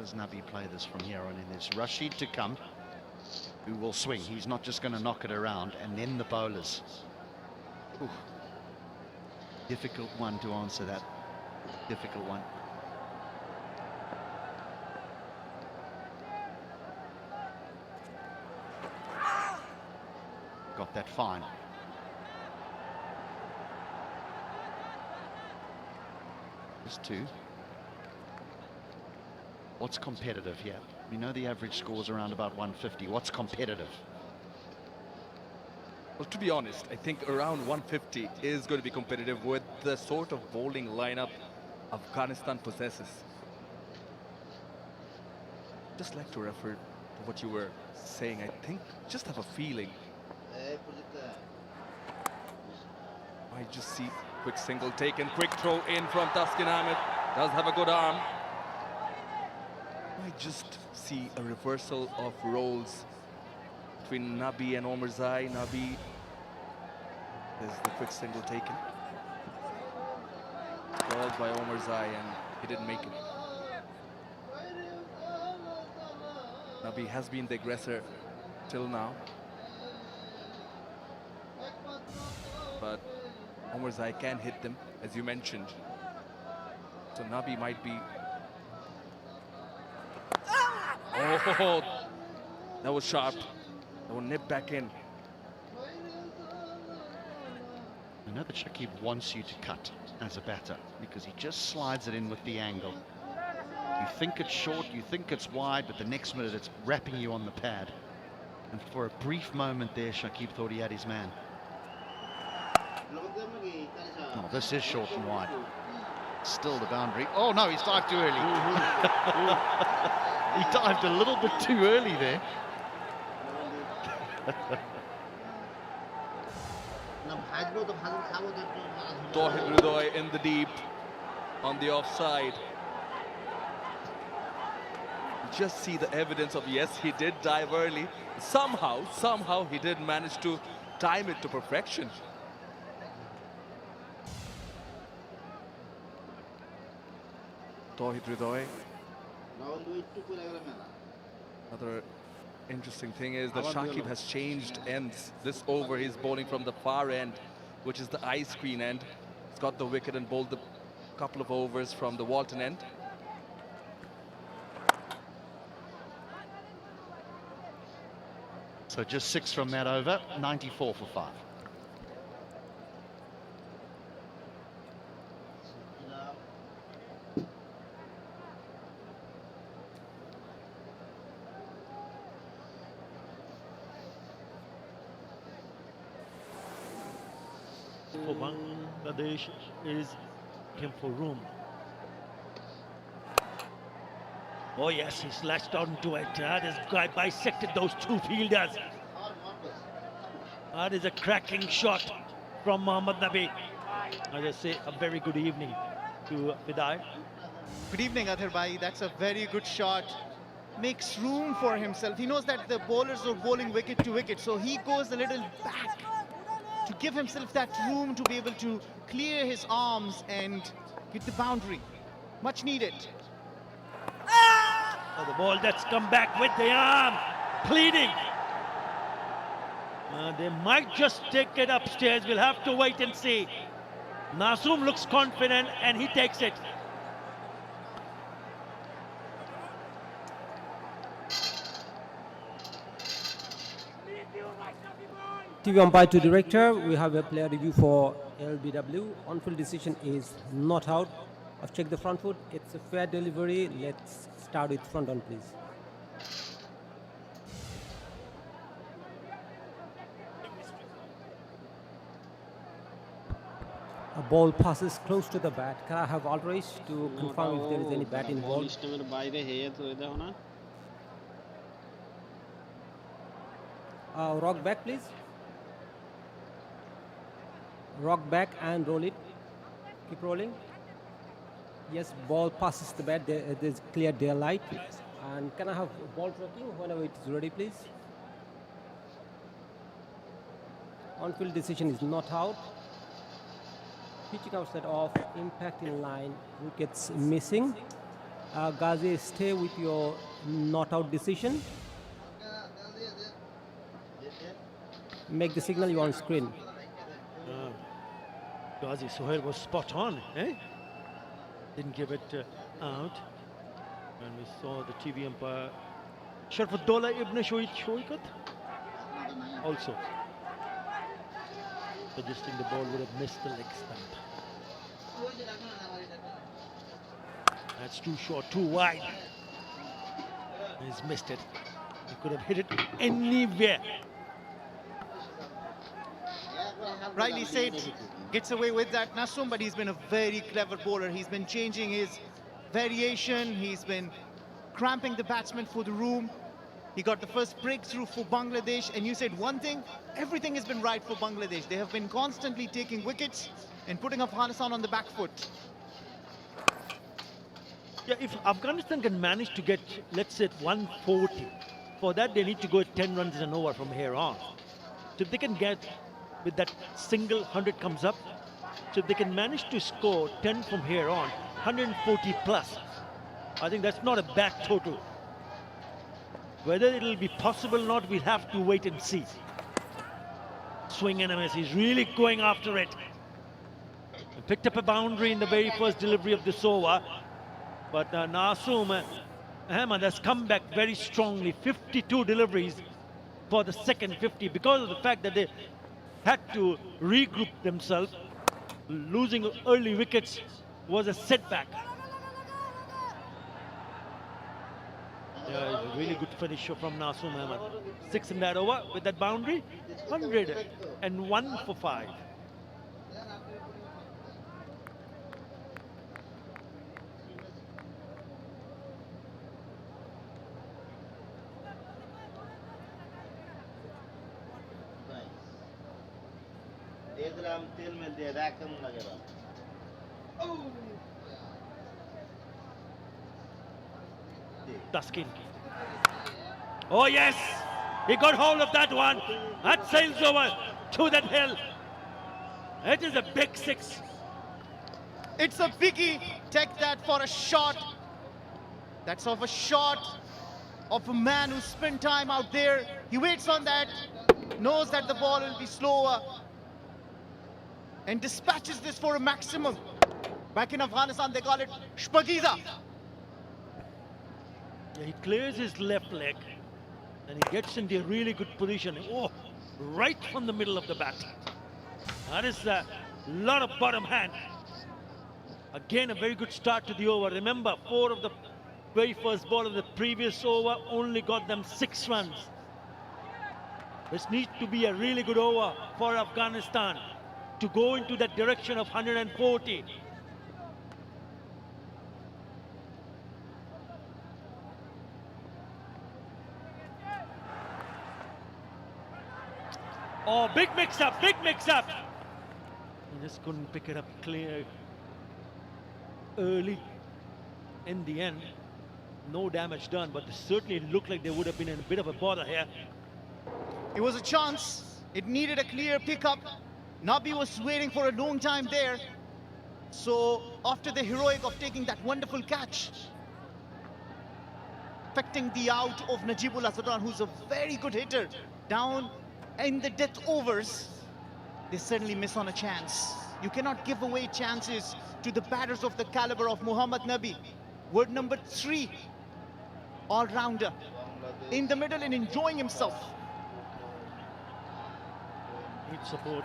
does Nabi play this from here on in? There's Rashid to come, who will swing. He's not just going to knock it around, and then the bowlers. Ooh. Difficult one to answer that. Difficult one. Got that fine. Just two. What's competitive here? We know the average score is around about 150. What's competitive? Well, to be honest, I think around 150 is going to be competitive with the sort of bowling lineup Afghanistan possesses. Just like to refer to what you were saying, I think, just have a feeling. I just see quick single taken, quick throw in from Taskin Ahmed. Does have a good arm. I just see a reversal of roles between Nabi and Omarzai. Nabi, there's the quick single taken. Balled by Omarzai and he didn't make it. Nabi has been the aggressor till now. But Omarzai can hit them, as you mentioned. So Nabi might be... Oh, that was sharp. That will nip back in. I know that Shakib wants you to cut as a batter because he just slides it in with the angle. You think it's short, you think it's wide, but the next minute it's wrapping you on the pad. And for a brief moment there, Shakib thought he had his man. Oh, this is short and wide. Still the boundary. Oh no, he's dived too early. He dived a little bit too early there. Tauhid Hridoy in the deep on the offside. You just see the evidence of, yes, he did dive early. Somehow he did manage to time it to perfection. Tauhid Hridoy. Another interesting thing is that Shakib has changed ends. This over he's bowling from the far end, which is the eye screen end. He's got the wicket and bowled a couple of overs from the Walton end. So just 6 from that over, 94 for 5. For Bangladesh is him for room. Oh yes, he's latched onto it. This guy bisected those two fielders. That is a cracking shot from Mohammad Nabi. I just say a very good evening to Fidai. Good evening, Athar Bhai. That's a very good shot. Makes room for himself. He knows that the bowlers are bowling wicket to wicket, so he goes a little back to give himself that room to be able to clear his arms and hit the boundary. Much needed. Oh, the ball that's come back with the arm, pleading. They might just take it upstairs. We'll have to wait and see. Nasoom looks confident and he takes it. TV umpire to director, we have a player review for LBW. On-field decision is not out. I've checked the front foot. It's a fair delivery. Let's start with front on, please. A ball passes close to the bat. Can I have Alvarez to confirm if there is any bat involved? Rock back, please. Rock back and roll it. Keep rolling. Yes, ball passes the bat. There's clear daylight. And can I have ball tracking whenever it is ready, please? On-field decision is not out. Pitching outside off, impact in line, wickets missing. Ghazi, stay with your not out decision. Make the signal you on screen. Ghazi Sohail was spot on, eh? Didn't give it out. And we saw the TV umpire Sharfudullah Ibn Shoikat also suggesting the ball would have missed the leg stump. That's too short, too wide. He's missed it. He could have hit it anywhere. Rightly said, gets away with that Nasum, but he's been a very clever bowler. He's been changing his variation. He's been cramping the batsman for the room. He got the first breakthrough for Bangladesh. And you said one thing, everything has been right for Bangladesh. They have been constantly taking wickets and putting Afghanistan on the back foot. Yeah, if Afghanistan can manage to get, let's say, 140, for that they need to go at 10 runs in an over from here on. So if they can get, with that single 100 comes up, so if they can manage to score 10 from here on, 140 plus, I think that's not a bad total. Whether it'll be possible or not, we'll have to wait and see. Swing and a miss, he's really going after it. He picked up a boundary in the very first delivery of this over, but Nasum Ahmed has come back very strongly. 52 deliveries for the second 50 because of the fact that they had to regroup themselves. Losing early wickets was a setback. Yeah, a really good finish from Nasum Ahmed. 6 in that over with that boundary. 101 for 5. Taskin. Oh yes, he got hold of that one. That sails over to that hill. It is a big 6. It's a biggie. Take that for a shot. That's of a shot of a man who spent time out there. He waits on that, knows that the ball will be slower, and dispatches this for a maximum. Back in Afghanistan, they call it Shpagiza. Yeah, he clears his left leg and he gets into a really good position. Oh, right from the middle of the bat. That is a lot of bottom hand. Again, a very good start to the over. Remember, 4 of the very first ball of the previous over only got them 6 runs. This needs to be a really good over for Afghanistan to go into that direction of 140. Oh, big mix-up, big mix-up. He just couldn't pick it up clear early. In the end, no damage done, but certainly it looked like they would have been in a bit of a bother here. It was a chance. It needed a clear pickup. Nabi was waiting for a long time there. So after the heroic of taking that wonderful catch, affecting the out of Najibullah Sultan, who's a very good hitter, down in the death overs, they suddenly miss on a chance. You cannot give away chances to the batters of the caliber of Muhammad Nabi. Word number 3, all-rounder, in the middle and enjoying himself. Need support.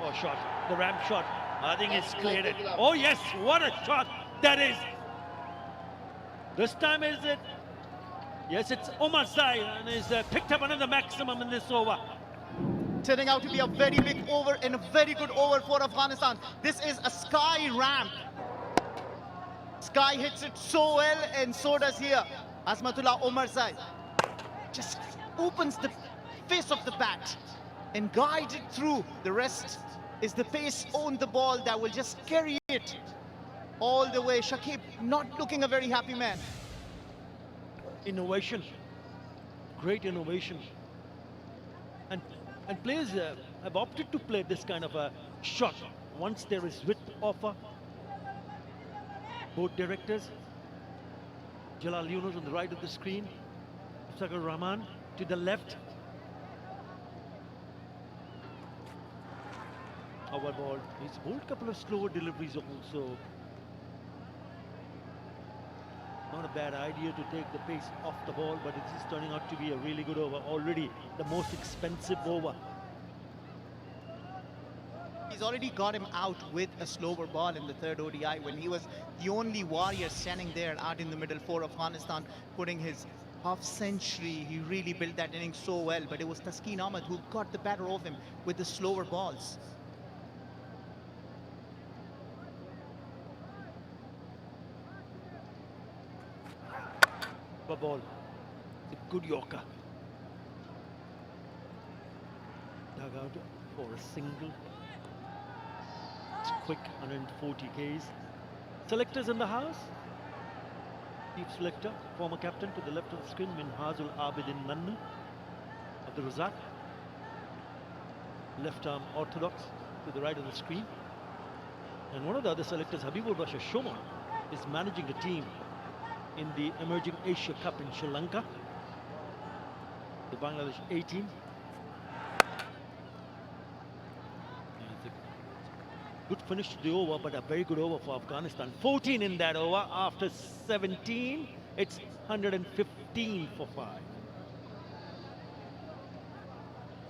Oh, shot. The ramp shot. I think it's cleared it. Oh, yes. What a shot that is. This time is it? Yes, it's Omar Zai, and he's picked up another maximum in this over. Turning out to be a very big over and a very good over for Afghanistan. This is a Sky ramp. Sky hits it so well, and so does here Azmatullah Omar Zai. Just opens the face of the bat and guides it through. The rest is the pace on the ball that will just carry it all the way. Shakib not looking a very happy man. Innovation, great innovation. And players have opted to play this kind of a shot once there is width offer. Both directors, Jalal Yunus on the right of the screen. Sakar Rahman to the left. Our ball. He's bowled a couple of slower deliveries also. Not a bad idea to take the pace off the ball, but it is turning out to be a really good over. Already the most expensive over. He's already got him out with a slower ball in the third ODI when he was the only warrior standing there out in the middle for Afghanistan, putting his half century. He really built that inning so well, but it was Taskeen Ahmed who got the better of him with the slower balls. The ball. It's a good Yorker. Dug out for a single. It's quick, 140 Ks. Selectors in the house. Chief selector, former captain to the left of the screen, Minhazul Abidin Nannu of the Razak. Left arm orthodox to the right of the screen. And one of the other selectors, Habibur Basha Shoman, is managing a team in the Emerging Asia Cup in Sri Lanka. The Bangladesh 18. And it's a good finish to the over, but a very good over for Afghanistan. 14 in that over after 17. It's 115 for 5.